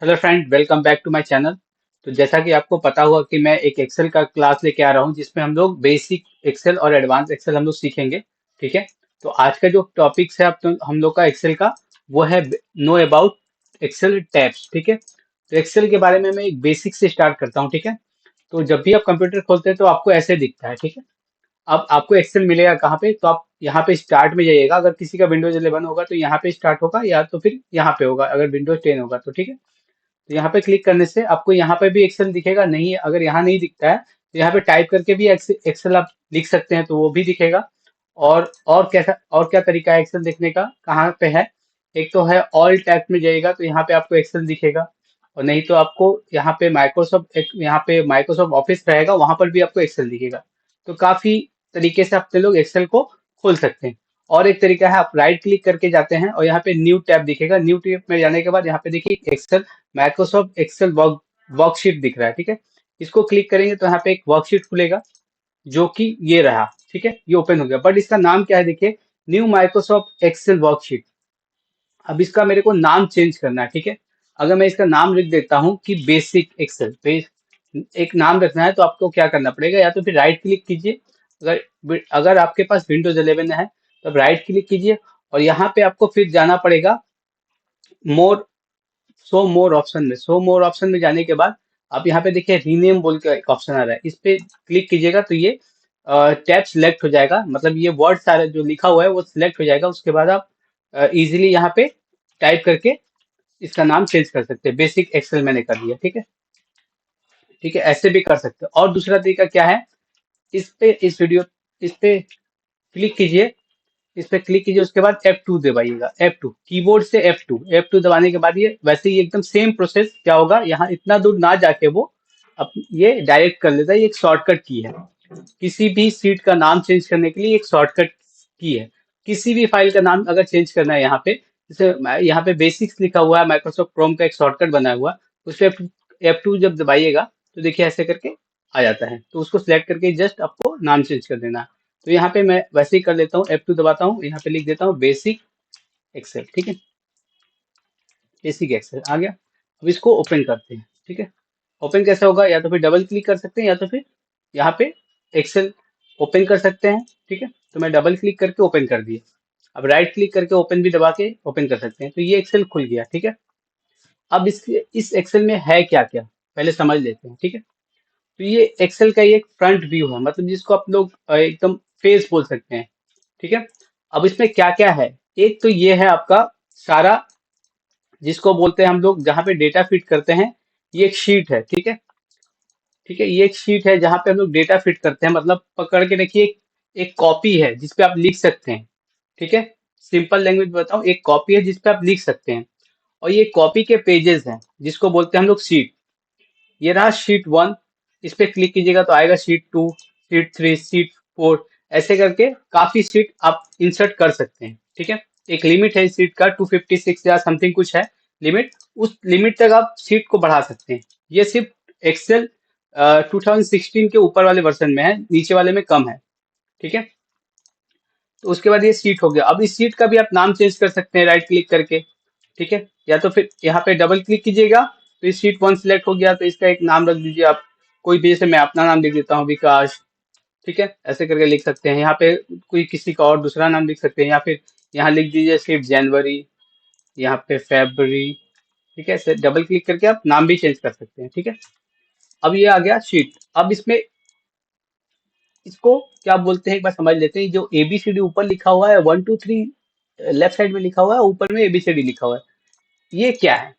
Hello friend, welcome back to my channel. तो जैसा कि आपको पता हुआ कि मैं एक एक्सेल का क्लास लेके आ रहा हूँ जिसमें हम लोग बेसिक एक्सेल और एडवांस एक्सेल हम लोग सीखेंगे। ठीक है। तो आज का जो टॉपिक्स है अब तो हम लोग का एक्सेल का वो है नो अबाउट एक्सेल टैब्स। ठीक है। तो एक्सेल के बारे में मैं एक बेसिक से स्टार्ट करता हूँ। ठीक है। तो जब भी आप कंप्यूटर खोलते हैं तो आपको ऐसे दिखता है। ठीक है। अब आपको एक्सेल मिलेगा कहाँ पे, तो आप यहाँ पे स्टार्ट में जाइएगा। अगर किसी का विंडोज 11 होगा तो यहाँ पे स्टार्ट होगा, या तो फिर यहाँ पे होगा अगर विंडोज 10 होगा तो। ठीक है। तो यहाँ पे क्लिक करने से आपको यहाँ पे भी एक्सेल दिखेगा। नहीं, अगर यहाँ नहीं दिखता है तो यहाँ पे टाइप करके भी एक्सेल आप लिख सकते हैं तो वो भी दिखेगा। और कैसा और क्या तरीका है एक्सेल देखने का, कहाँ पे है? एक तो है ऑल टैब में जाइएगा तो यहाँ पे आपको एक्सेल दिखेगा। और नहीं तो आपको यहाँ पे माइक्रोसॉफ्ट ऑफिस रहेगा, वहां पर भी आपको एक्सेल दिखेगा। तो काफी तरीके से अपने लोग एक्सेल को खोल सकते हैं। और एक तरीका है, आप राइट क्लिक करके जाते हैं और यहाँ पे न्यू टैब दिखेगा। न्यू टैब में जाने के बाद यहाँ पे देखिए एक्सेल, माइक्रोसॉफ्ट एक्सेल वर्कशीट दिख रहा है। ठीक है। इसको क्लिक करेंगे तो यहाँ पे एक वर्कशीट खुलेगा, जो कि ये रहा। ठीक है, ये ओपन हो गया, बट इसका नाम क्या है देखिए, न्यू माइक्रोसॉफ्ट एक्सेल वर्कशीट। अब इसका मेरे को नाम चेंज करना है। ठीक है। अगर मैं इसका नाम लिख देता हूँ कि बेसिक एक्सेल, एक नाम रखना है तो आपको क्या करना पड़ेगा, या तो फिर राइट क्लिक कीजिए। अगर अगर आपके पास विंडोज 11 है तो राइट क्लिक कीजिए और यहाँ पे आपको फिर जाना पड़ेगा मोर शो मोर ऑप्शन में जाने के बाद आप यहाँ पे देखिए रीनेम बोल के एक ऑप्शन आ रहा है, इस पे क्लिक कीजिएगा तो ये टैब सिलेक्ट हो जाएगा। मतलब ये वर्ड सारे जो लिखा हुआ है वो सिलेक्ट हो जाएगा। उसके बाद आप इजीली यहाँ पे टाइप करके इसका नाम चेंज कर सकते हैं। बेसिक एक्सेल मैंने कर दिया। ठीक है। ठीक है, ऐसे भी कर सकते हैं। और दूसरा तरीका क्या है, इस पे क्लिक कीजिए। इस पे क्लिक कीजिए, उसके बाद F2 दबाइएगा। F2 कीबोर्ड से F2 दबाने के बाद ये वैसे ही एकदम सेम प्रोसेस क्या होगा, यहाँ इतना दूर ना जाके वो अब ये डायरेक्ट कर लेता है। ये एक शॉर्टकट की है, किसी भी सीट का नाम चेंज करने के लिए एक शॉर्टकट की है। किसी भी फाइल का नाम अगर चेंज करना है यहाँ पे, जैसे यहाँ पे बेसिक्स लिखा हुआ है, माइक्रोसॉफ्ट क्रोम का एक शॉर्टकट बना हुआ है, उस पे F2 जब दबाइएगा तो देखिए ऐसे करके आ जाता है। तो उसको सिलेक्ट करके जस्ट आपको नाम चेंज कर देना है। तो यहाँ पे मैं वैसे ही कर लेता हूँ, F2 दबाता हूँ, यहाँ पे लिख देता हूँ बेसिक एक्सेल। ठीक है। बेसिक एक्सेल आ गया। अब इसको ओपन करते हैं। ठीक है। ओपन कैसे होगा, या तो फिर डबल क्लिक कर सकते हैं, या तो फिर यहाँ पे एक्सेल ओपन कर सकते हैं। ठीक है। तो मैं डबल क्लिक करके ओपन कर दिया। अब राइट क्लिक करके ओपन भी दबा के ओपन कर सकते हैं। तो ये एक्सेल खुल गया। ठीक है। अब इस एक्सेल में है क्या क्या, पहले समझ लेते हैं। ठीक है। तो ये एक्सेल का ये एक फ्रंट व्यू है, मतलब जिसको आप लोग एकदम फेस बोल सकते हैं। ठीक है। अब इसमें क्या क्या है, एक तो ये है आपका सारा, जिसको बोलते हैं हम लोग जहाँ पे डेटा फिट करते हैं, ये एक शीट है। ठीक है। ठीक है, ये एक शीट है जहाँ पे हम लोग डेटा फिट करते हैं। मतलब पकड़ के देखिए, एक कॉपी है जिसपे आप लिख सकते हैं। ठीक है। सिंपल लैंग्वेज में बताऊं, एक कॉपी है जिसपे आप लिख सकते हैं। और ये कॉपी के पेजेस हैं जिसको बोलते हैं हम लोग शीट। ये रहा शीट 1। इस पे क्लिक कीजिएगा तो आएगा शीट 2, शीट 3, शीट 4। ऐसे करके काफी शीट आप इंसर्ट कर सकते हैं। ठीक है। एक लिमिट है इस शीट का, 256 या समथिंग कुछ है लिमिट। उस लिमिट तक आप शीट को बढ़ा सकते हैं। ये सिर्फ एक्सेल 2016 के ऊपर वाले वर्जन में है, नीचे वाले में कम है। ठीक है। तो उसके बाद ये सीट हो गया। अब इस सीट का भी आप नाम चेंज कर सकते हैं राइट क्लिक करके। ठीक है। या तो फिर यहाँ पे डबल क्लिक कीजिएगा तो इस शीट 1 सिलेक्ट हो गया, तो इसका एक नाम रख दीजिए आप। कोई भी, जैसे मैं अपना नाम लिख देता हूँ विकास। ठीक है, ऐसे करके लिख सकते हैं। यहाँ पे कोई किसी का और दूसरा नाम लिख सकते हैं, या फिर यहाँ लिख दीजिए सिर्फ जनवरी, यहाँ पे फेब्रवरी। ठीक है, ऐसे डबल क्लिक करके आप नाम भी चेंज कर सकते हैं। ठीक है। अब ये आ गया शीट। अब इसमें इसको क्या बोलते हैं एक बार समझ लेते हैं। जो ABCD ऊपर लिखा हुआ है, 1 2 3 लेफ्ट साइड में लिखा हुआ है, ऊपर में ABCD लिखा हुआ है, ये क्या है?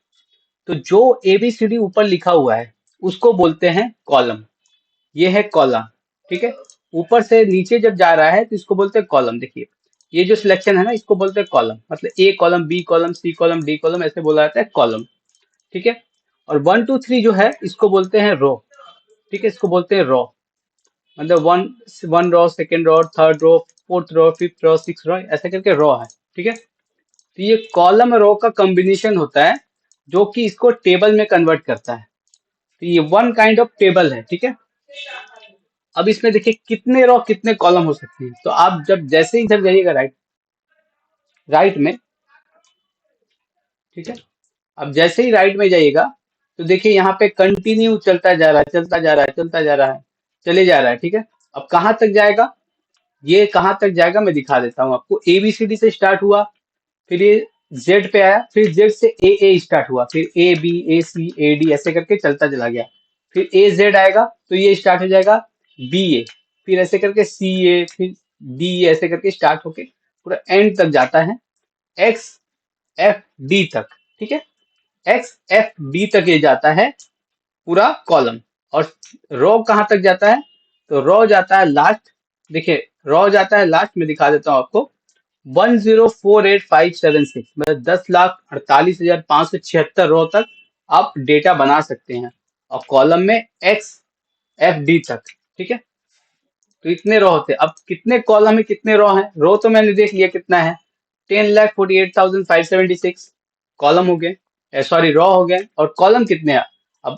तो जो ABCD ऊपर लिखा हुआ है उसको बोलते हैं कॉलम। ये है कॉलम। ठीक है। ऊपर से नीचे जब जा रहा है तो इसको बोलते हैं कॉलम। देखिए, ये जो सिलेक्शन है ना, इसको बोलते हैं कॉलम। मतलब A column, B column, C column, D column, ऐसे बोला जाता है कॉलम। ठीक है। और 1 2 3 जो है इसको बोलते हैं रो। ठीक है, इसको बोलते हैं रो। मतलब one one row, second row, third row, fourth row, fifth row, six row, ऐसे करके रो है। ठीक है। तो ये कॉलम रो का कॉम्बिनेशन होता है जो कि इसको टेबल में कन्वर्ट करता है। तो ये वन काइंड ऑफ टेबल है। ठीक है। अब इसमें देखिए कितने रो कितने कॉलम हो सकते हैं। तो आप जब जैसे ही इधर जाइएगा राइट राइट में, ठीक है, अब जैसे ही राइट में जाइएगा तो देखिए यहाँ पे कंटिन्यू चलता जा रहा है, चलता जा रहा है, चलता जा रहा है, चले जा रहा है, ठीक है। अब कहाँ तक जाएगा, ये कहाँ तक जाएगा मैं दिखा देता हूँ आपको। ABCD से स्टार्ट हुआ, फिर ये जेड पे आया, फिर जेड से ए स्टार्ट हुआ, फिर A B A C A D ऐसे करके चलता चला गया। फिर AZ आएगा तो ये स्टार्ट हो जाएगा BA, फिर ऐसे करके CA, फिर DE ऐसे करके स्टार्ट होके पूरा एंड तक जाता है XFD तक, ठीक है। XFD तक ये जाता है पूरा कॉलम। और रो कहाँ तक जाता है, तो रो जाता है लास्ट, देखिए रो जाता है लास्ट में दिखा देता हूँ आपको, 10,48,576, मतलब 10,48,576 रो तक आप डेटा बना सकते हैं, और कॉलम में XFD तक, ठीक है। तो इतने रो होते हैं। अब कितने कॉलम में कितने रो हैं, रो तो मैंने देख लिया कितना है, 10,48,576 कॉलम हो गए, सॉरी रो हो गए, और कॉलम कितने हैं। अब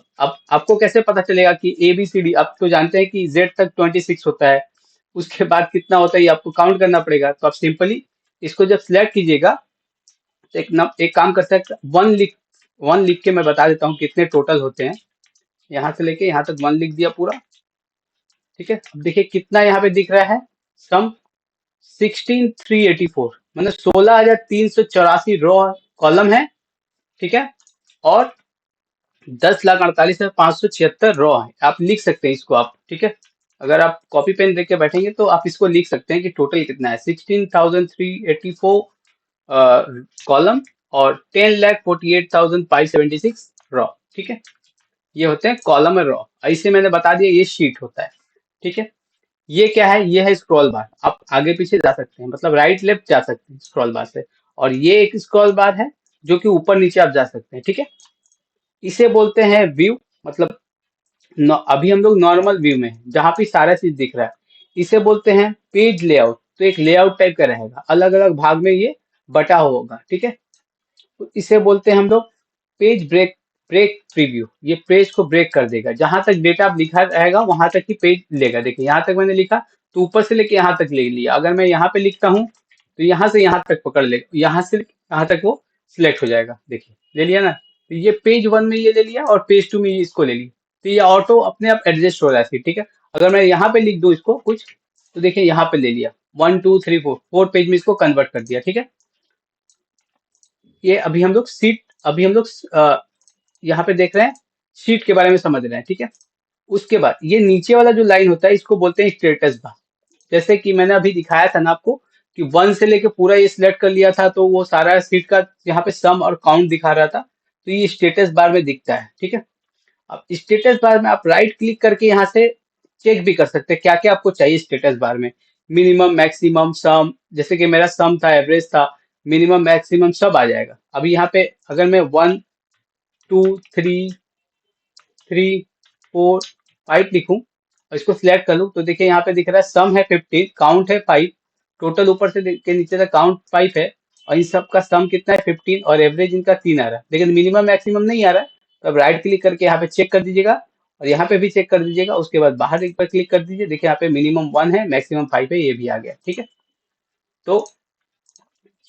आपको कैसे पता चलेगा कि ABCD, आप तो जानते हैं कि Z तक 26 होता है, उसके बाद कितना होता है ये आपको काउंट करना पड़ेगा। तो आप सिंपली इसको जब सिलेक्ट कीजिएगा तो एक काम कर सकते, वन लिख के मैं बता देता हूँ कितने टोटल होते हैं। यहाँ से लेके यहाँ तक वन लिख दिया पूरा, ठीक है। अब देखिए कितना यहाँ पे दिख रहा है, सम 16,384, मतलब 16,384 रो कॉलम है, ठीक है। और 10,48,576 रो है। आप लिख सकते हैं इसको आप, ठीक है। अगर आप कॉपी पेन देख के बैठेंगे तो आप इसको लिख सकते हैं कि टोटल कितना है, 16,384 कॉलम और 10,48,576 रॉ, ठीक है। ये होते हैं कॉलम और रॉ। ऐसे मैंने बता दिया, ये शीट होता है, ठीक है। ये क्या है, ये है स्क्रॉल बार, आप आगे पीछे जा सकते हैं, मतलब राइट लेफ्ट जा सकते हैं स्क्रॉल बार से। और ये एक स्क्रॉल बार है जो कि ऊपर नीचे आप जा सकते हैं, ठीक है। इसे बोलते हैं व्यू, मतलब अभी हम लोग नॉर्मल व्यू में हैं, जहाँ पे सारा चीज दिख रहा है। इसे बोलते हैं पेज लेआउट, तो एक लेआउट टाइप का रहेगा, अलग अलग भाग में ये बटा होगा, ठीक है। तो इसे बोलते हैं हम लोग पेज ब्रेक, ब्रेक प्रीव्यू, ये पेज को ब्रेक कर देगा, जहां तक डेटा आप लिखा रहेगा वहां तक ही पेज लेगा। देखिए यहाँ तक मैंने लिखा तो ऊपर से लेके यहाँ तक ले लिया, अगर मैं यहाँ पे लिखता हूँ तो यहाँ से यहाँ तक पकड़ लेगा, यहाँ से यहाँ तक वो सिलेक्ट हो जाएगा, देखिए ले लिया ना। तो ये पेज वन में ये ले लिया और पेज टू में ये इसको ले लिया, तो ये ऑटो अपने आप एडजस्ट हो रहा है, ठीक है। अगर मैं यहाँ पे लिख दूँ इसको कुछ, तो देखिए यहाँ पे ले लिया, 1 2 3 4 पेज में इसको कन्वर्ट कर दिया, ठीक है। ये अभी हम लोग यहाँ पे देख रहे हैं, शीट के बारे में समझ रहे हैं, ठीक है। उसके बाद ये नीचे वाला जो लाइन होता है इसको बोलते हैं स्टेटस बार। जैसे कि मैंने अभी दिखाया था ना आपको कि वन से लेके पूरा ये सिलेक्ट कर लिया था, तो वो सारा शीट का यहाँ पे सम और काउंट दिखा रहा था, तो ये स्टेटस बार में दिखता है, ठीक है। अब स्टेटस बार में आप राइट क्लिक करके यहाँ से चेक भी कर सकते हैं क्या क्या आपको चाहिए स्टेटस बार में, मिनिमम मैक्सिमम सम, जैसे कि मेरा सम था, एवरेज था, मिनिमम मैक्सिमम सब आ जाएगा। अभी यहाँ पे अगर मैं 1 2 3 3 4 5 लिखूं और इसको सिलेक्ट कर लूं, तो देखिए यहाँ पे दिख रहा है सम है 15, काउंट है 5, टोटल ऊपर से के नीचे तक काउंट 5 है, और इन सब का सम कितना है 15, और एवरेज इनका 3 आ रहा है, लेकिन मिनिमम मैक्सिमम नहीं आ रहा है। तो अब राइट क्लिक करके यहाँ पे चेक कर दीजिएगा, और यहाँ पे भी चेक कर दीजिएगा, उसके बाद बाहर एक पर क्लिक कर दीजिए, देखिए यहाँ पे मिनिमम 1 है, मैक्सिमम 5 है, ये भी आ गया, ठीक है। तो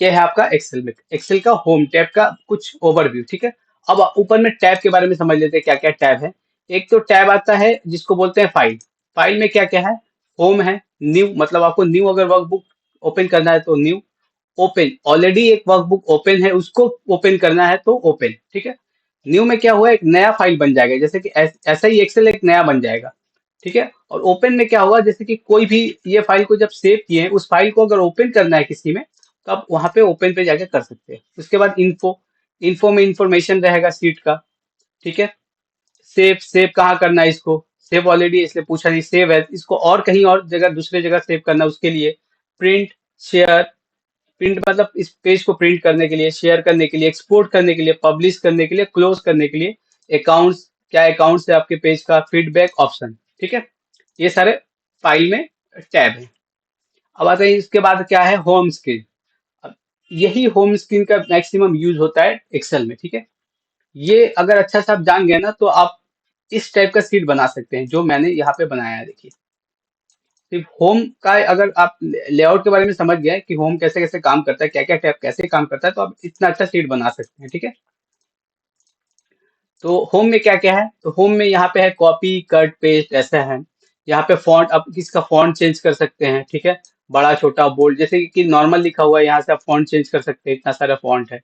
ये है आपका एक्सेल में, एक्सेल का होम टैब का कुछ ओवरव्यू, ठीक है। अब ऊपर में टैब के बारे में समझ लेते हैं क्या क्या टैब है। एक तो टैब आता है जिसको बोलते हैं फाइल, फाइल में क्या क्या है, होम है, न्यू, मतलब आपको न्यू अगर वर्कबुक ओपन करना है तो न्यू, ओपन, ऑलरेडी एक वर्कबुक ओपन है उसको ओपन करना है तो ओपन, ठीक है। न्यू में क्या हुआ, एक नया फाइल बन जाएगा, जैसे कि ऐसा ही एक्सेल एक नया बन जाएगा, ठीक है। और ओपन में क्या हुआ, जैसे कि कोई भी ये फाइल को जब सेव किए उस फाइल को अगर ओपन करना है किसी में, तो आप वहां पे ओपन पे जाके कर सकते हैं। उसके बाद इन्फो, इन्फो में इंफॉर्मेशन रहेगा सीट का, ठीक है। सेव, सेव कहाँ करना है इसको, सेव ऑलरेडी इसलिए पूछा नहीं, सेव है इसको और कहीं और जगह दूसरे जगह सेव करना है उसके लिए, प्रिंट, शेयर, प्रिंट मतलब इस पेज को प्रिंट करने के लिए, शेयर करने के लिए, एक्सपोर्ट करने के लिए, पब्लिश करने के लिए, क्लोज करने के लिए, अकाउंट्स, क्या अकाउंट्स है आपके पेज का, फीडबैक ऑप्शन, ठीक है। ये सारे फाइल में टैब है। अब आते हैं इसके बाद क्या है, होम स्क्रीन। अब यही होम स्क्रीन का मैक्सिमम यूज होता है एक्सेल में, ठीक है। ये अगर अच्छा से आप जान गए ना तो आप इस टाइप का सीट बना सकते हैं जो मैंने यहाँ पे बनाया है, देखिए। सिर्फ होम का अगर आप लेआउट के बारे में समझ गए कि होम कैसे कैसे काम करता है, क्या क्या टैब कैसे काम करता है, तो आप इतना अच्छा सीट बना सकते हैं, ठीक है। तो होम में क्या क्या है, तो होम में यहाँ पे है कॉपी कट पेस्ट ऐसा है। यहाँ पे फॉन्ट, आप इसका फॉन्ट चेंज कर सकते हैं, ठीक है, बड़ा छोटा बोल्ड, जैसे कि नॉर्मल लिखा हुआ है यहाँ से आप फॉन्ट चेंज कर सकते हैं, इतना सारा फॉन्ट है,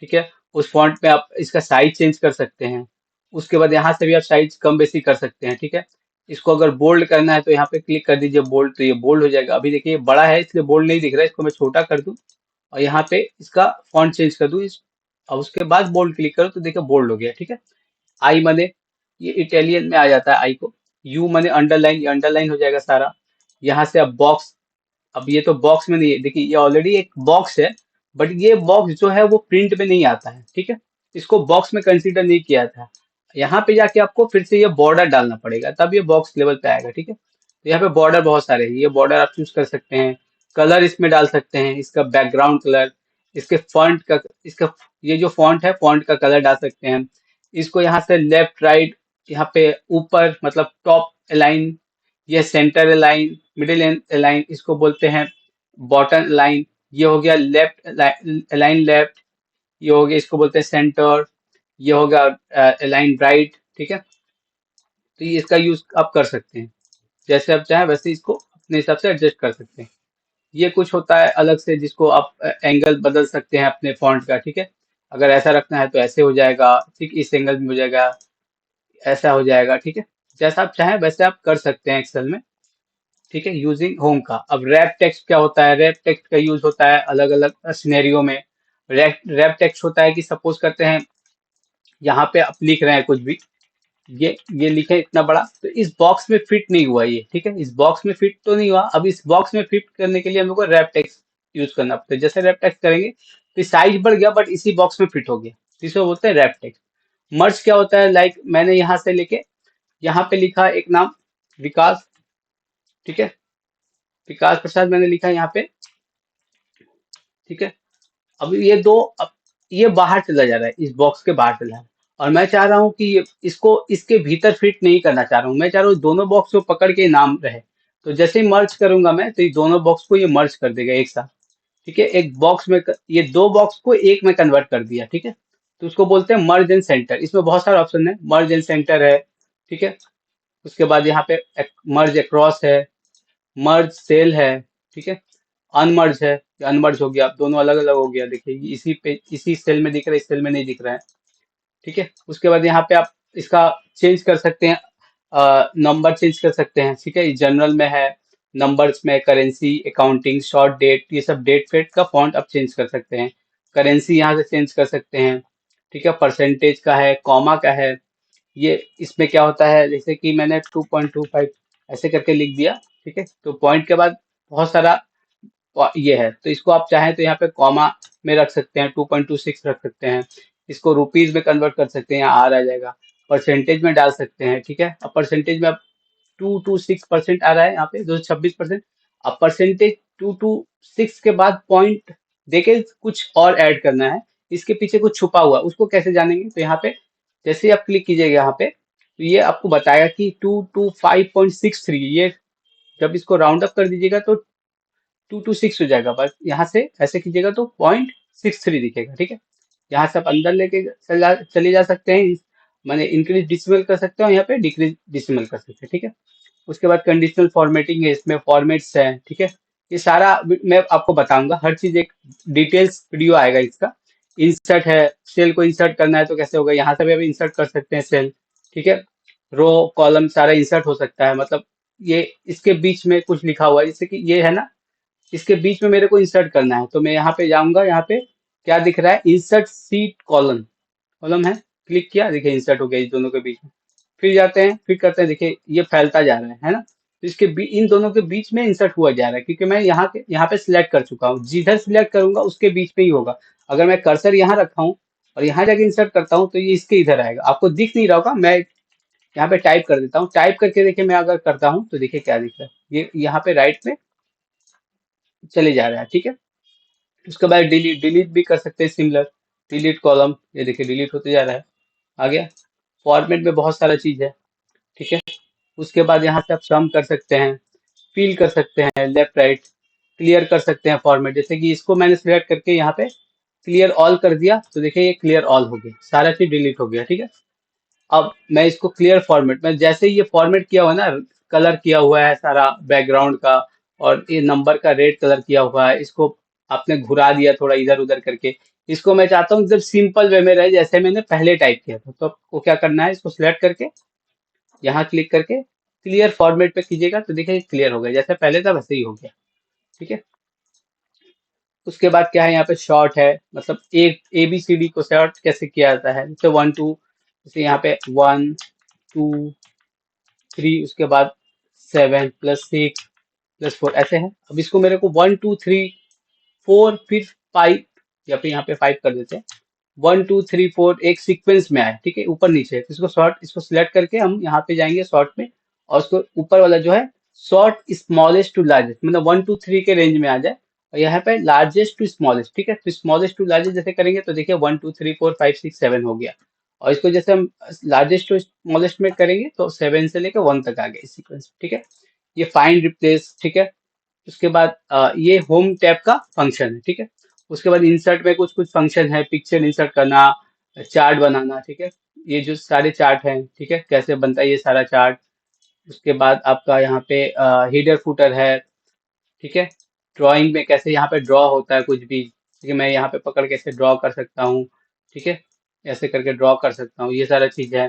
ठीक है। उस फॉन्ट में आप इसका साइज चेंज कर सकते हैं। उसके बाद यहाँ से भी आप साइज कम बेसी कर सकते हैं, ठीक है। इसको अगर बोल्ड करना है तो यहाँ पे क्लिक कर दीजिए बोल्ड, तो ये बोल्ड हो जाएगा। अभी देखिए ये बड़ा है इसलिए बोल्ड नहीं दिख रहा है, इसको मैं छोटा कर दूं और यहाँ पे इसका फॉन्ट चेंज कर दूं और उसके बाद बोल्ड क्लिक करो तो देखिए बोल्ड हो गया, ठीक है। आई मने, ये इटालियन में आ जाता है आई को। यू मने अंडरलाइन, ये अंडरलाइन हो जाएगा सारा। यहाँ से अब बॉक्स, अब ये तो बॉक्स में नहीं है, देखिए ये ऑलरेडी एक बॉक्स है, बट ये बॉक्स जो है वो प्रिंट में नहीं आता है, ठीक है। इसको बॉक्स में कंसीडर नहीं किया था। यहाँ पे जाके आपको फिर से ये बॉर्डर डालना पड़ेगा तब ये बॉक्स लेवल पे आएगा, ठीक है। तो यहाँ पे बॉर्डर बहुत सारे हैं, ये बॉर्डर आप चूज कर सकते हैं। कलर इसमें डाल सकते हैं, इसका बैकग्राउंड कलर, इसके फॉन्ट का, इसका ये जो फॉन्ट है फॉन्ट का कलर डाल सकते हैं। इसको यहाँ से लेफ्ट राइट, यहाँ पे ऊपर मतलब टॉप अलाइन, ये सेंटर अलाइन, मिडिल अलाइन इसको बोलते हैं, बॉटम अलाइन, ये हो गया लेफ्ट अलाइन लेफ्ट, ये हो गया इसको बोलते हैं सेंटर, ये हो गया अलाइन राइट, ठीक है। तो ये इसका यूज आप कर सकते हैं, जैसे आप चाहें वैसे इसको अपने हिसाब से एडजस्ट कर सकते हैं। ये कुछ होता है अलग से जिसको आप एंगल बदल सकते हैं अपने फॉन्ट का, ठीक है। अगर ऐसा रखना है तो ऐसे हो जाएगा, ठीक, इस एंगल में हो जाएगा, ऐसा हो जाएगा, ठीक है। जैसा आप चाहें वैसे आप कर सकते हैं एक्सेल में, ठीक है, यूजिंग होम का। अब रैप टेक्स्ट क्या होता है, रैप टेक्स्ट का यूज होता है अलग अलग सिनेरियो में। रैप टेक्स्ट होता है कि सपोज करते हैं यहाँ पे आप लिख रहे हैं कुछ भी, ये लिखे इतना बड़ा, तो इस बॉक्स में फिट नहीं हुआ ये, ठीक है, इस बॉक्स में फिट तो नहीं हुआ। अब इस बॉक्स में फिट करने के लिए हम लोग को रैप टेक्स्ट यूज करना पड़ता है। जैसे रैप टेक्स्ट करेंगे तो साइज बढ़ गया बट इसी बॉक्स में फिट हो गया, तो इसे बोलते हैं रैप टेक्स्ट। मर्ज क्या होता है, लाइक मैंने यहाँ से लेके यहाँ पे लिखा एक नाम विकास, ठीक है, विकास प्रसाद मैंने लिखा यहाँ पे, ठीक है। अब ये दो, अब ये बाहर चला जा रहा है, इस बॉक्स के बाहर चला है, और मैं चाह रहा हूँ कि ये इसको इसके भीतर फिट नहीं करना चाह रहा हूँ, मैं चाह रहा हूँ दोनों बॉक्स को पकड़ के नाम रहे। तो जैसे ही मर्ज करूंगा मैं तो ये दोनों बॉक्स को ये मर्ज कर देगा एक साथ, ठीक है। एक बॉक्स में ये दो बॉक्स को एक में कन्वर्ट कर दिया, ठीक है। तो उसको बोलते हैं मर्ज एंड सेंटर। इसमें बहुत सारे ऑप्शन है, मर्ज एंड सेंटर है, ठीक है। उसके बाद यहाँ पे मर्ज अक्रॉस है, मर्ज सेल है, ठीक है। अनमर्ज है, अनमर्ज हो गया, अब दोनों अलग अलग हो गया, देखिए ये इसी पे इसी सेल में दिख रहा है, इस सेल में नहीं दिख रहा है, ठीक है। उसके बाद यहाँ पे आप इसका चेंज कर सकते हैं, नंबर चेंज कर सकते हैं, ठीक है। जनरल में है, नंबर्स में करेंसी, अकाउंटिंग, शॉर्ट डेट, ये सब डेट फेट का फॉन्ट आप चेंज कर सकते हैं। करेंसी यहाँ से चेंज कर सकते हैं, ठीक है। परसेंटेज का है, कॉमा का है। ये इसमें क्या होता है, जैसे कि मैंने 2.25 ऐसे करके लिख दिया, ठीक है, तो पॉइंट के बाद बहुत सारा ये है, तो इसको आप चाहें तो यहाँ पे कॉमा में रख सकते हैं, 2.26 रख सकते हैं। इसको रुपीज में कन्वर्ट कर सकते हैं, यहाँ आर आ जाएगा। परसेंटेज में डाल सकते हैं, ठीक है। अब परसेंटेज में अब 226% आ रहा है, यहाँ पे 226%। अब परसेंटेज 226 के बाद पॉइंट देके कुछ और ऐड करना है, इसके पीछे कुछ छुपा हुआ है, उसको कैसे जानेंगे, तो यहाँ पे जैसे ही आप क्लिक कीजिएगा यहाँ पे तो ये आपको बताएगा कि 225.63, ये जब इसको राउंड अप कर दीजिएगा तो 226 हो जाएगा, बस यहाँ से ऐसे कीजिएगा तो 0.63 दिखेगा, ठीक है। यहाँ से आप अंदर लेके चले जा सकते हैं, मैंने इंक्रीज डिसिमल कर सकते हो, यहाँ पे डिक्रीज डिसिमल कर सकते हैं, ठीक है। उसके बाद कंडीशनल फॉर्मेटिंग है, इसमें फॉर्मेट्स है, ठीक है। ये सारा मैं आपको बताऊंगा, हर चीज एक डिटेल्स वीडियो आएगा इसका। इंसर्ट है, सेल को इंसर्ट करना है तो कैसे होगा, यहाँ से भी अभी इंसर्ट कर सकते हैं सेल, ठीक है। रो कॉलम सारा इंसर्ट हो सकता है, मतलब ये इसके बीच में कुछ लिखा हुआ है, जैसे कि ये है ना, इसके बीच में मेरे को इंसर्ट करना है तो मैं यहाँ पे जाऊंगा, यहाँ पे क्या दिख रहा है, इंसर्ट सीट कॉलम, कॉलम है, क्लिक किया, देखिए इंसर्ट हो गया इस दोनों के बीच में। फिर जाते हैं, फिर करते हैं, देखिए ये फैलता जा रहा है ना। तो इसके इन दोनों के बीच में इंसर्ट हुआ जा रहा है, क्योंकि मैं यहाँ पे सिलेक्ट कर चुका हूँ, जिधर सिलेक्ट करूंगा उसके बीच में ही होगा। अगर मैं कर्सर यहाँ रखा हूँ और यहाँ जाके इंसर्ट करता हूँ तो ये इसके इधर आएगा, आपको दिख नहीं रहा होगा। मैं यहाँ पे टाइप कर देता हूँ, टाइप करके देखिए मैं अगर करता हूँ तो देखिए क्या दिख रहा है, ये यहाँ पे राइट में चले जा रहा है, ठीक है। उसके बाद डिलीट, डिलीट भी कर सकते हैं सिमिलर, डिलीट कॉलम, ये देखिए डिलीट होते जा रहा है, आ गया। फॉर्मेट में बहुत सारा चीज है, ठीक है। उसके बाद यहाँ से आप सम कर सकते हैं, फिल कर सकते हैं, लेफ्ट राइट, क्लियर कर सकते हैं फॉर्मेट, जैसे कि इसको मैंने सिलेक्ट करके यहाँ पे क्लियर ऑल कर दिया तो देखिए ये क्लियर ऑल हो गया, सारा चीज डिलीट हो गया, ठीक है। अब मैं इसको क्लियर फॉर्मेट में जैसे ही ये फॉर्मेट किया हुआ है ना, कलर किया हुआ है सारा बैकग्राउंड का, और ये नंबर का रेड कलर किया हुआ है, इसको आपने घुरा दिया थोड़ा इधर उधर करके। इसको मैं चाहता हूँ एकदम सिंपल वे में रहे जैसे मैंने पहले टाइप किया था। तो आपको क्या करना है, इसको सिलेक्ट करके यहाँ क्लिक करके क्लियर फॉर्मेट पे कीजिएगा, तो देखिए क्लियर हो गया, जैसे पहले था वैसे ही हो गया। ठीक है। उसके बाद क्या है, यहाँ पे शॉर्ट है, मतलब एक ABCD को शॉर्ट कैसे किया जाता है, जैसे 1 2, जैसे यहाँ पे 1 2 3, उसके बाद 7 + 6 + 4 ऐसे है। अब इसको मेरे को 1 2 3 4 फिर 5, या फिर यहाँ पे 5 कर देते हैं। 1 2 3 4 एक सीक्वेंस में आए, ठीक है, ऊपर नीचे। तो इसको शॉर्ट, इसको सिलेक्ट करके हम यहाँ पे जाएंगे शॉर्ट में, और उसको ऊपर वाला जो है शॉर्ट स्मॉलेस्ट टू लार्जेस्ट, मतलब 1 2 3 के रेंज में आ जाए, और यहाँ पे लार्जेस्ट टू स्मॉलेस्ट। ठीक है, तो स्मॉलेस्ट टू लार्जेस्ट जैसे करेंगे तो देखिए 1 2 3 4 5 6 7 हो गया। और इसको जैसे हम लार्जेस्ट टू स्मॉलेस्ट में करेंगे तो 7 से लेकर 1 तक आ गया इस सीक्वेंस। ठीक है, ये फाइंड रिप्लेस। ठीक है, उसके बाद ये होम टैब का फंक्शन है। ठीक है, उसके बाद इंसर्ट में कुछ कुछ फंक्शन है, पिक्चर इंसर्ट करना, चार्ट बनाना। ठीक है, ये जो सारे चार्ट हैं, ठीक है, कैसे बनता है ये सारा चार्ट। उसके बाद आपका यहाँ पे हीडर फुटर है। ठीक है, ड्राइंग में कैसे यहाँ पे ड्रॉ होता है कुछ भी, ठीक है, मैं यहाँ पे पकड़ के ऐसे ड्रॉ कर सकता हूँ। ठीक है, ऐसे करके ड्रॉ कर सकता हूँ, ये सारा चीज है।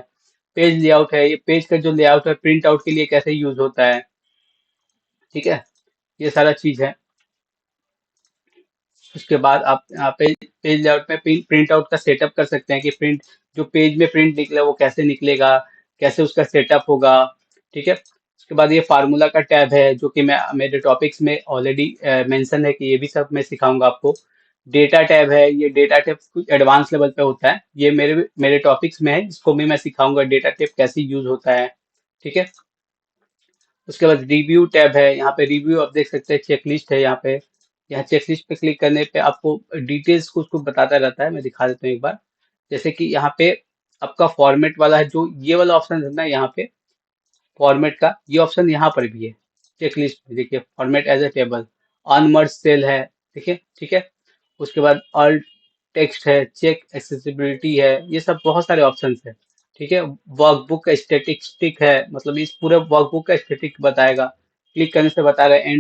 पेज लेआउट है, ये पेज का जो लेआउट है प्रिंट आउट के लिए कैसे यूज होता है। ठीक है, ये सारा चीज है। उसके बाद आप पेज पेज लेआउट में प्रिंट आउट का सेटअप कर सकते हैं कि प्रिंट, जो पेज में प्रिंट निकला वो कैसे निकलेगा, कैसे उसका सेटअप होगा। ठीक है, उसके बाद ये फार्मूला का टैब है, जो कि मैं मेरे टॉपिक्स में ऑलरेडी मेंशन है कि ये भी सब मैं सिखाऊंगा आपको। डेटा टैब है, ये डेटा टैब कुछ एडवांस लेवल पे होता है, ये मेरे मेरे टॉपिक्स में है, इसको भी मैं सिखाऊंगा डेटा टैब कैसे यूज होता है। ठीक है, उसके बाद रिव्यू टैब है, यहाँ पे रिव्यू आप देख सकते हैं, चेकलिस्ट है यहाँ पे। यहाँ चेकलिस्ट पे क्लिक करने पे आपको डिटेल्स कुछ कुछ बताता रहता है, मैं दिखा देता हूँ एक बार। जैसे कि यहाँ पे आपका फॉर्मेट वाला है, जो ये वाला ऑप्शन है ना यहाँ पे फॉर्मेट का, ये ऑप्शन यहाँ पर भी है चेकलिस्ट में। देखिए format as a table, unmerge cell है। देखिए, ठीक है, उसके बाद ऑल टेक्स्ट है, चेक एक्सेसिबिलिटी है, ये सब बहुत सारे ऑप्शंस है। ठीक है, वर्कबुक का स्टैटिस्टिक है, मतलब इस पूरे वर्कबुक का स्टैटिक बताएगा। क्लिक करने से बता रहा है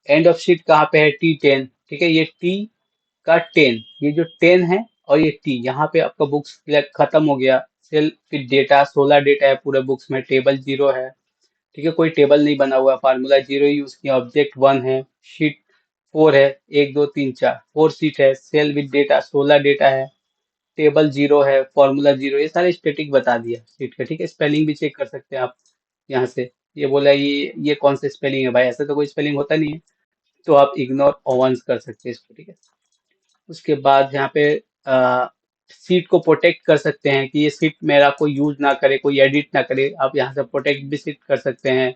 एंड ऑफ शीट कहाँ पे है, T10। ठीक है, ये टी का 10, ये जो 10 है और ये टी, यहाँ पे आपका बुक्स खत्म हो गया। सेल फिर डेटा, 16 डेटा है पूरे बुक्स में, टेबल 0 है। ठीक है, कोई टेबल नहीं बना हुआ, फार्मूला 0 यूज किया, ऑब्जेक्ट 1 है, शीट 4 है, 1 2 3 4 4 सीट है, सेल विद डेटा 16 डेटा है, टेबल 0 है, फॉर्मूला 0, ये सारे स्टेटिक बता दिया सीट का। ठीक है, स्पेलिंग भी चेक कर सकते हैं आप यहाँ से। ये बोला ये कौन सा स्पेलिंग है भाई, ऐसा तो कोई स्पेलिंग होता नहीं है, तो आप इग्नोर ओवंस कर सकते हैं इसको। ठीक है, उसके बाद यहाँ पे सीट को प्रोटेक्ट कर सकते हैं कि ये सीट मेरा कोई यूज ना करे, कोई एडिट ना करे, आप यहाँ से प्रोटेक्ट भी सीट कर सकते हैं।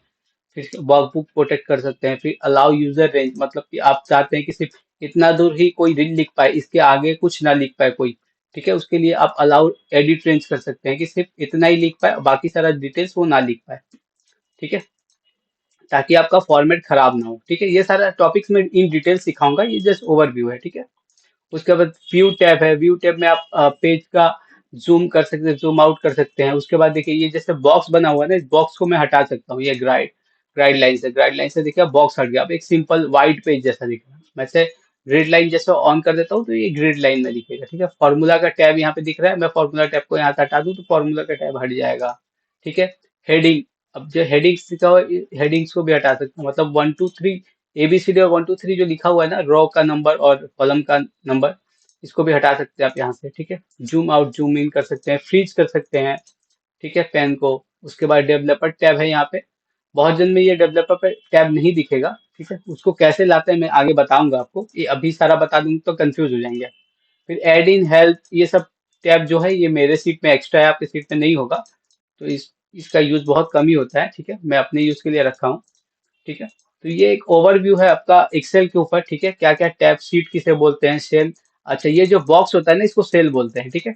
फिर वर्कबुक प्रोटेक्ट कर सकते हैं। फिर अलाउ यूजर रेंज, मतलब कि आप चाहते हैं कि सिर्फ इतना दूर ही कोई रीड लिख पाए, इसके आगे कुछ ना लिख पाए कोई। ठीक है, उसके लिए आप अलाउ एडिट रेंज कर सकते हैं कि सिर्फ इतना ही लिख पाए, बाकी सारा डिटेल्स वो ना लिख पाए। ठीक है, ताकि आपका फॉर्मेट खराब ना हो। ठीक है, ये सारा टॉपिक्स में इन डिटेल सिखाऊंगा, ये जस्ट ओवरव्यू है। ठीक है, उसके बाद व्यू टैब है, व्यू टैब में आप पेज का जूम कर सकते हैं, जूम आउट कर सकते हैं। उसके बाद देखिए ये जैसे बॉक्स बना हुआ है ना, इस बॉक्स को मैं हटा सकता हूँ, ये गाइड लाइन से देखिए बॉक्स हट गया, अब एक सिंपल वाइट पेज जैसा दिख रहा है। मैं से ग्रिड लाइन जैसे ऑन कर देता हूँ तो ये ग्रिड लाइन में दिखेगा। ठीक है, फॉर्मूला का टैब यहाँ पे दिख रहा है, मैं फॉर्मूला टैब को यहाँ से हटा दूँ तो फॉर्मूला का टैब हट जाएगा। ठीक है, हेडिंग, अब जो हेडिंग्स लिखा हुआ है हेडिंग्स को भी हटा सकता हूँ, मतलब 1 2 3 ABCD और 1 2 3 जो लिखा हुआ है ना, रो का नंबर और कॉलम का नंबर, इसको भी हटा सकते हैं आप यहाँ से। ठीक है, जूम आउट जूम इन कर सकते हैं, फ्रीज कर सकते हैं। ठीक है, पेन को। उसके बाद डेवलपर टैब है यहाँ पे, बहुत जन में ये डेवलपर पे टैब नहीं दिखेगा। ठीक है, उसको कैसे लाते हैं मैं आगे बताऊंगा आपको, ये अभी सारा बता दूंगा तो कंफ्यूज हो जाएंगे। फिर एड इन हेल्प, ये सब टैब जो है ये मेरे सीट में एक्स्ट्रा है, आपके सीट में नहीं होगा, तो इसका यूज बहुत कम ही होता है। ठीक है, मैं अपने यूज के लिए रखा हूँ। ठीक है, तो ये एक ओवरव्यू है आपका एक्सेल के ऊपर। ठीक है, क्या क्या टैब, सीट किसे बोलते हैं, सेल, अच्छा ये जो बॉक्स होता है ना इसको सेल बोलते हैं। ठीक है,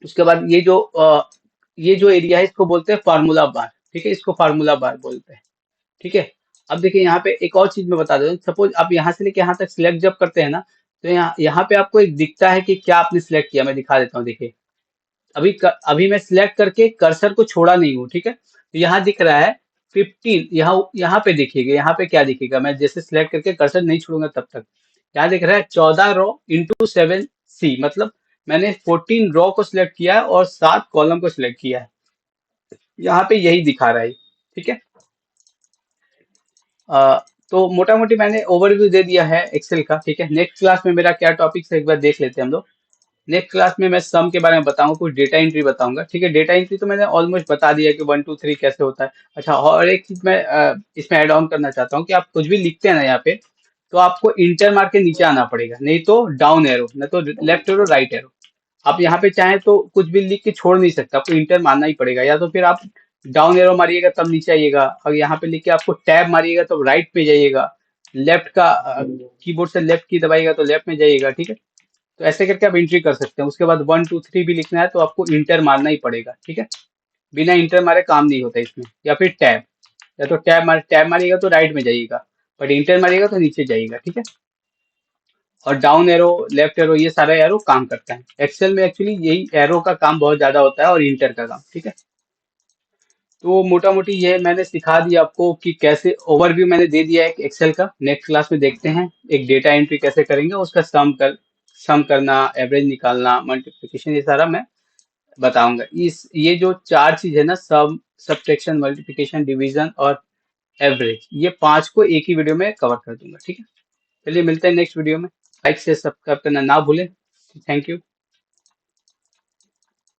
उसके बाद ये जो एरिया है इसको बोलते हैं फार्मूला बार। ठीक है, इसको फार्मूला बार बोलते हैं। ठीक है, अब देखिए यहाँ पे एक और चीज मैं बता दूं, सपोज आप यहाँ से लेके यहाँ तक सिलेक्ट जब करते हैं ना, तो यहाँ यहाँ पे आपको एक दिखता है कि क्या आपने सिलेक्ट किया, मैं दिखा देता हूँ। देखिए अभी मैं सिलेक्ट करके कर्सर को छोड़ा नहीं हूँ, ठीक है। तो यहाँ दिख रहा है 15, यहाँ यहाँ पे देखिएगा, यहाँ पे क्या दिखेगा, मैं जैसे सिलेक्ट करके कर्सर नहीं छोड़ूंगा तब तक। यहाँ दिख रहा है 14 रो इंटू 7 सी, मतलब मैंने 14 रो को सिलेक्ट किया है और 7 कॉलम को सिलेक्ट किया है। यहाँ पे यही दिखा रहा है, ठीक है। तो मोटा मोटी मैंने ओवरव्यू दे दिया है एक्सेल का, ठीक है। नेक्स्ट क्लास में मेरा क्या टॉपिक है एक बार देख लेते हैं हम लोग। नेक्स्ट क्लास में मैं सम के बारे में बताऊंगा, कुछ डेटा एंट्री बताऊंगा, ठीक है। डेटा एंट्री तो मैंने ऑलमोस्ट बता दिया कि 1 2 3 कैसे होता है। अच्छा, और एक चीज मैं इसमें ऐड ऑन करना चाहता हूँ कि आप कुछ भी लिखते हैं ना यहाँ पे, तो आपको इंटर मार के नीचे आना पड़ेगा, नहीं तो डाउन एरो, नहीं तो लेफ्ट एरो, राइट एरो। आप यहाँ पे चाहें तो कुछ भी लिख के छोड़ नहीं सकते, आपको इंटर मारना ही पड़ेगा, या तो फिर आप डाउन एरो मारिएगा तब नीचे आइएगा, और यहाँ पे लिख के आपको टैब मारिएगा तो राइट पे जाइएगा, लेफ्ट का कीबोर्ड से लेफ्ट की दबाइएगा तो लेफ्ट में जाइएगा, ठीक है। तो ऐसे करके आप एंट्री कर सकते हैं। उसके बाद 1 2 3 भी लिखना है तो आपको इंटर मारना ही पड़ेगा, ठीक है। बिना इंटर मारे काम नहीं होता इसमें। या फिर टैब, या तो टैब मारिएगा तो राइट में जाइएगा, बट इंटर मारिएगा तो नीचे जाइएगा, ठीक है। और डाउन एरो, लेफ्ट एरो, ये सारा एरो काम करता है एक्सेल में। एक्चुअली यही एरो का काम बहुत ज्यादा होता है, और इंटर का काम, ठीक है। तो मोटा मोटी ये मैंने सिखा दिया आपको कि कैसे, ओवरव्यू मैंने दे दिया है एक्सेल का। नेक्स्ट क्लास में देखते हैं एक डेटा एंट्री कैसे करेंगे, उसका सम करना, एवरेज निकालना, मल्टीप्लिकेशन, ये सारा मैं बताऊंगा। इस ये जो चार चीज है ना, सम, सब्ट्रैक्शन, मल्टीप्लिकेशन, डिवीजन और एवरेज, ये पांच को एक ही वीडियो में कवर कर दूंगा, ठीक है। चलिए मिलते हैं नेक्स्ट वीडियो में। लाइक से सब्सक्राइब करना ना भूलें। Thank you.